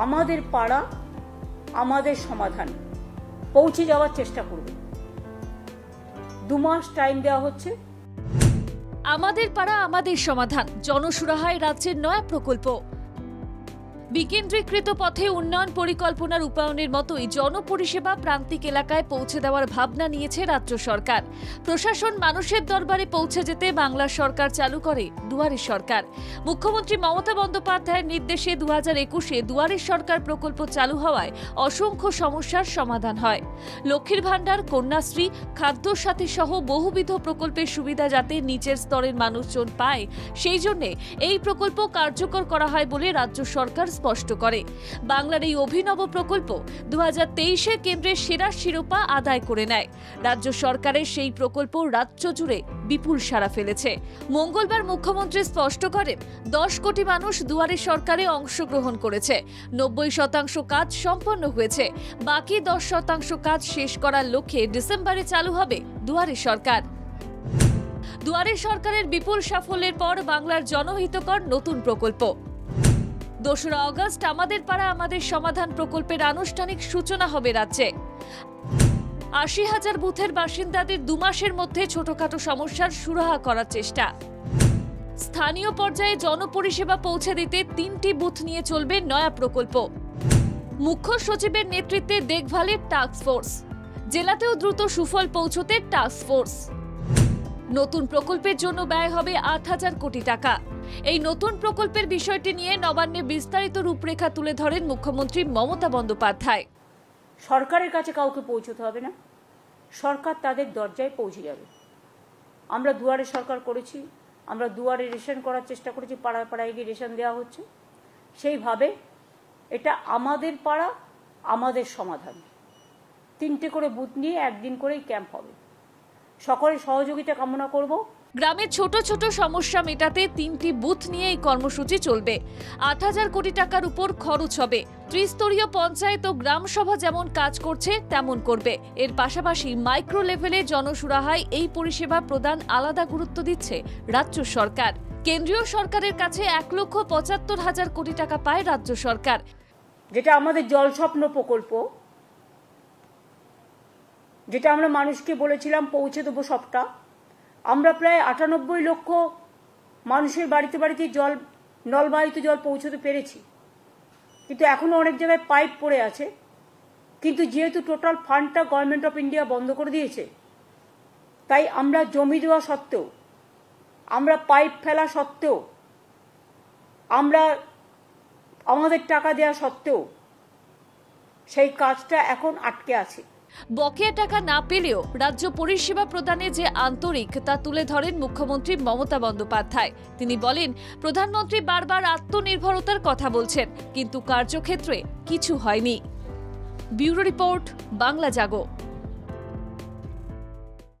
আমাদের পাড়া আমাদের সমাধান পৌঁছে যাওয়ার চেষ্টা করবে। 2 মাস টাইম দেওয়া হচ্ছে। আমাদের পাড়া আমাদের সমাধান জনসুরাহায় রাজ্যের নয়া প্রকল্প। বিকেন্দ্রীকৃত পথে উন্নয়ন পরিকল্পনা রূপায়ণের মতোই জনপরিষেবা প্রান্তিক এলাকায় পৌঁছে দেওয়ার ভাবনা নিয়েছে রাজ্য সরকার। প্রশাসন মানুষের দরবারে পৌঁছে যেতে বাংলার সরকার চালু করে দুয়ারের সরকার। মুখ্যমন্ত্রী মমতা বন্দ্যোপাধ্যায়ের নির্দেশে 2021-এ দুয়ারের সরকার প্রকল্প চালু হওয়ায় অসংখ্য সমস্যার সমাধান হয়। লক্ষ্মীর ভাণ্ডার, কন্যাশ্রী, খাদ্যসাথী সহ বহুবিধ প্রকল্পের সুবিধা যাতে নিচের স্তরের মানুষজন পায়, সেই জন্য এই প্রকল্প কার্যকর করা হয় বলে রাজ্য সরকার স্পষ্ট করে। বাংলার এই অভিনব প্রকল্প 2023-এ কেন্দ্রের সেরা শিরোপা আদায় করে নেয়। রাজ্য সরকারের সেই প্রকল্প রাজ্য জুড়ে বিপুল সাড়া ফেলেছে। মঙ্গলবার মুখ্যমন্ত্রী স্পষ্ট করেন, 10 কোটি মানুষ দুয়ারে সরকারে অংশগ্রহণ করেছে। 90% কাজ সম্পন্ন হয়েছে। বাকি 10% কাজ শেষ করার লক্ষ্যে ডিসেম্বরে চালু হবে দুয়ারে সরকার। দুয়ারে সরকারের বিপুল সাফল্যের পর বাংলার জনহিতকর নতুন প্রকল্প। 2রা অগস্ট আমাদের পাড়া আমাদের সমাধান প্রকল্পের আনুষ্ঠানিক সূচনা হবে রাজ্যে। 80,000 বুথের বাসিন্দাদের 2 মাসের মধ্যে ছোটখাটো সমস্যার সুরাহা করার চেষ্টা। স্থানীয় পর্যায়ে জনপরিষেবা পৌঁছে দিতে 3টি বুথ নিয়ে চলবে নয়া প্রকল্প। মুখ্য সচিবের নেতৃত্বে দেখভালের টাস্ক ফোর্স। জেলাতেও দ্রুত সুফল পৌঁছতে টাস্ক ফোর্স। নতুন প্রকল্পের জন্য ব্যয় হবে 8,000 কোটি টাকা। এই নতুন প্রকল্পের বিষয়টি নিয়ে নবান্নে বিস্তারিত রূপরেখা তুলে ধরেন মুখ্যমন্ত্রী মমতা বন্দ্যোপাধ্যায়। সরকারের কাছে কাউকে পৌঁছতে হবে না, সরকার তাদের দরজায় পৌঁছে যাবে। আমরা দুয়ারে সরকার করেছি, আমরা দুয়ারে রেশন করার চেষ্টা করেছি, পাড়ায় পাড়ায় গিয়ে রেশন দেওয়া হচ্ছে। সেইভাবে এটা আমাদের পাড়া আমাদের সমাধান। 3টে করে বুথ নিয়ে একদিন করেই ক্যাম্প হবে। সকলের সহযোগিতা কামনা করব। গ্রামের ছোট ছোট সমস্যা মেটাতে 3টি বুথ নিয়ে এই কর্মসূচি চলবে। 8,000 কোটি টাকার উপর খরচ হবে। ত্রিস্তরীয় পঞ্চায়েত ও গ্রাম সভা যেমন কাজ করছে তেমন করবে। এর পাশাপাশি মাইক্রো লেভেলে জনসুরাহায় এই পরিষেবা প্রদান আলাদা গুরুত্ব দিচ্ছে রাজ্য সরকার। কেন্দ্রীয় সরকারের কাছে 1,75,000 কোটি টাকা পায় রাজ্য সরকার। যেটা আমাদের জল স্বপ্ন প্রকল্প, যেটা আমরা মানুষকে বলেছিলাম পৌঁছে দেবো সবটা, আমরা প্রায় 98 লক্ষ মানুষের বাড়িতে বাড়িতে জল, নলবাহিত জল পৌঁছতে পেরেছি। কিন্তু এখনো অনেক জায়গায় পাইপ পড়ে আছে। কিন্তু যেহেতু টোটাল ফান্ডটা গভর্নমেন্ট অফ ইন্ডিয়া বন্ধ করে দিয়েছে, তাই আমরা জমি দেওয়া সত্ত্বেও, আমরা পাইপ ফেলা সত্ত্বেও, আমরা আমাদের টাকা দেওয়া সত্ত্বেও সেই কাজটা এখন আটকে আছে। বকেয়া টাকা না পেলেও রাজ্য পরিষেবা প্রদানে যে আন্তরিক তা তুলে ধরেন মুখ্যমন্ত্রী মমতা বন্দ্যোপাধ্যায়। তিনি বলেন, প্রধানমন্ত্রী বারবার আত্মনির্ভরতার কথা বলছেন, কিন্তু কার্যক্ষেত্রে কিছু হয়নি। ব্যুরো রিপোর্ট, বাংলা জাগো।